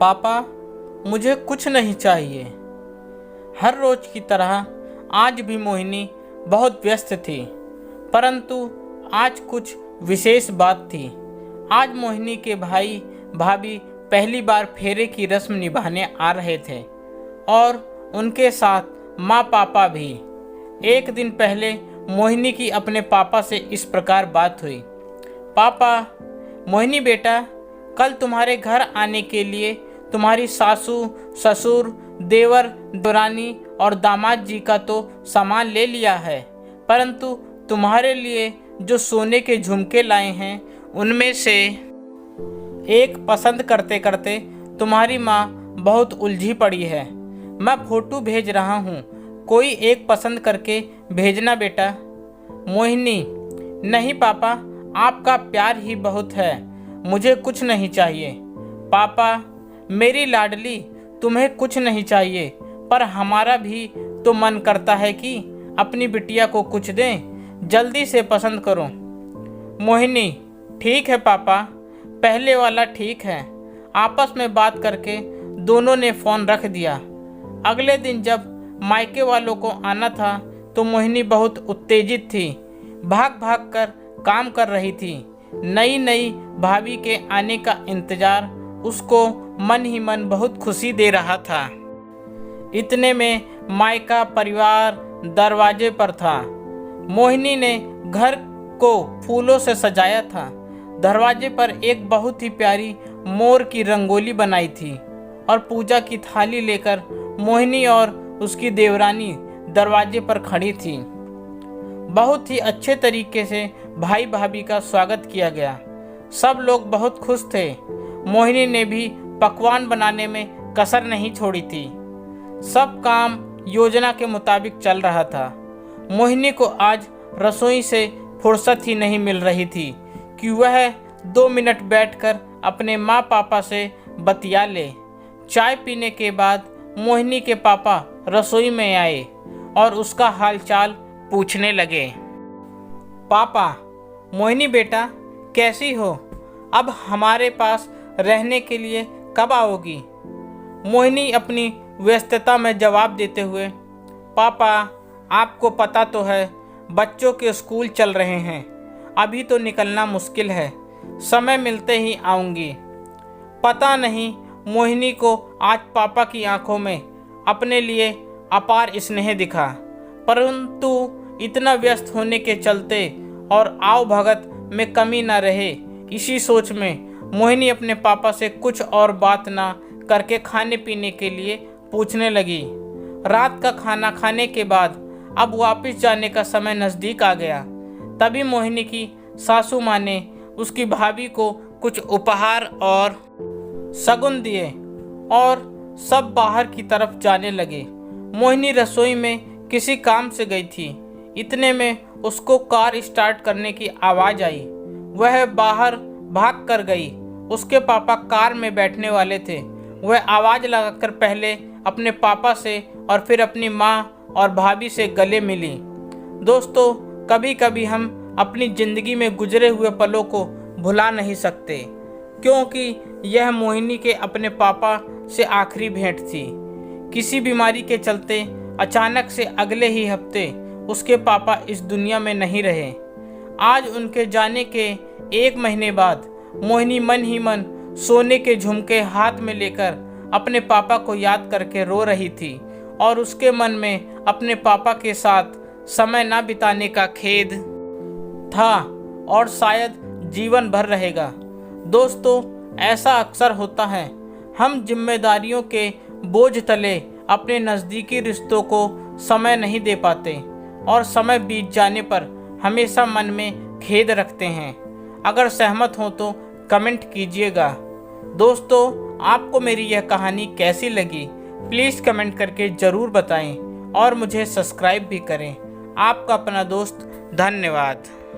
पापा, मुझे कुछ नहीं चाहिए। हर रोज की तरह आज भी मोहिनी बहुत व्यस्त थी, परंतु आज कुछ विशेष बात थी। आज मोहिनी के भाई भाभी पहली बार फेरे की रस्म निभाने आ रहे थे और उनके साथ माँ पापा भी। एक दिन पहले मोहिनी की अपने पापा से इस प्रकार बात हुई। पापा, मोहिनी बेटा, कल तुम्हारे घर आने के लिए तुम्हारी सासू, ससुर, देवर, देवरानी और दामाद जी का तो सामान ले लिया है, परंतु तुम्हारे लिए जो सोने के झुमके लाए हैं उनमें से एक पसंद करते करते तुम्हारी माँ बहुत उलझी पड़ी है। मैं फोटो भेज रहा हूँ, कोई एक पसंद करके भेजना बेटा। मोहिनी, नहीं पापा, आपका प्यार ही बहुत है, मुझे कुछ नहीं चाहिए। पापा, मेरी लाडली, तुम्हें कुछ नहीं चाहिए, पर हमारा भी तो मन करता है कि अपनी बिटिया को कुछ दें। जल्दी से पसंद करो। मोहिनी, ठीक है पापा, पहले वाला ठीक है। आपस में बात करके दोनों ने फ़ोन रख दिया। अगले दिन जब मायके वालों को आना था तो मोहिनी बहुत उत्तेजित थी, भाग भाग कर काम कर रही थी। नई नई भाभी के आने का इंतज़ार उसको मन ही मन बहुत खुशी दे रहा था। इतने में मायका परिवार दरवाजे पर था। मोहिनी ने घर को फूलों से सजाया था। दरवाजे पर एक बहुत ही प्यारी मोर की रंगोली बनाई थी और पूजा की थाली लेकर मोहिनी और उसकी देवरानी दरवाजे पर खड़ी थी। बहुत ही अच्छे तरीके से भाई भाभी का स्वागत किया गया। सब लोग बहुत खुश थे। मोहिनी ने भी पकवान बनाने में कसर नहीं छोड़ी थी। सब काम योजना के मुताबिक चल रहा था। मोहिनी को आज रसोई से फुर्सत ही नहीं मिल रही थी कि वह 2 मिनट बैठकर अपने माँ पापा से बतिया ले। चाय पीने के बाद मोहिनी के पापा रसोई में आए और उसका हालचाल पूछने लगे। पापा, मोहिनी बेटा, कैसी हो? अब हमारे पास रहने के लिए कब आओगी? मोहिनी अपनी व्यस्तता में जवाब देते हुए, पापा, आपको पता तो है, बच्चों के स्कूल चल रहे हैं, अभी तो निकलना मुश्किल है, समय मिलते ही आऊँगी। पता नहीं मोहिनी को आज पापा की आंखों में अपने लिए अपार स्नेह दिखा, परंतु इतना व्यस्त होने के चलते और आओ भगत में कमी न रहे, इसी सोच में मोहिनी अपने पापा से कुछ और बात ना करके खाने पीने के लिए पूछने लगी। रात का खाना खाने के बाद अब वापस जाने का समय नज़दीक आ गया। तभी मोहिनी की सासू माँ ने उसकी भाभी को कुछ उपहार और शगुन दिए और सब बाहर की तरफ जाने लगे। मोहिनी रसोई में किसी काम से गई थी। इतने में उसको कार स्टार्ट करने की आवाज़ आई। वह बाहर भाग कर गई। उसके पापा कार में बैठने वाले थे। वह आवाज़ लगाकर पहले अपने पापा से और फिर अपनी माँ और भाभी से गले मिली। दोस्तों, कभी कभी हम अपनी ज़िंदगी में गुजरे हुए पलों को भुला नहीं सकते, क्योंकि यह मोहिनी के अपने पापा से आखिरी भेंट थी। किसी बीमारी के चलते अचानक से अगले ही हफ्ते उसके पापा इस दुनिया में नहीं रहे। आज उनके जाने के 1 महीने बाद मोहिनी मन ही मन सोने के झुमके हाथ में लेकर अपने पापा को याद करके रो रही थी और उसके मन में अपने पापा के साथ समय ना बिताने का खेद था और शायद जीवन भर रहेगा। दोस्तों, ऐसा अक्सर होता है, हम जिम्मेदारियों के बोझ तले अपने नज़दीकी रिश्तों को समय नहीं दे पाते और समय बीत जाने पर हमेशा मन में खेद रखते हैं। अगर सहमत हो तो कमेंट कीजिएगा। दोस्तों, आपको मेरी यह कहानी कैसी लगी प्लीज़ कमेंट करके ज़रूर बताएं और मुझे सब्सक्राइब भी करें। आपका अपना दोस्त, धन्यवाद।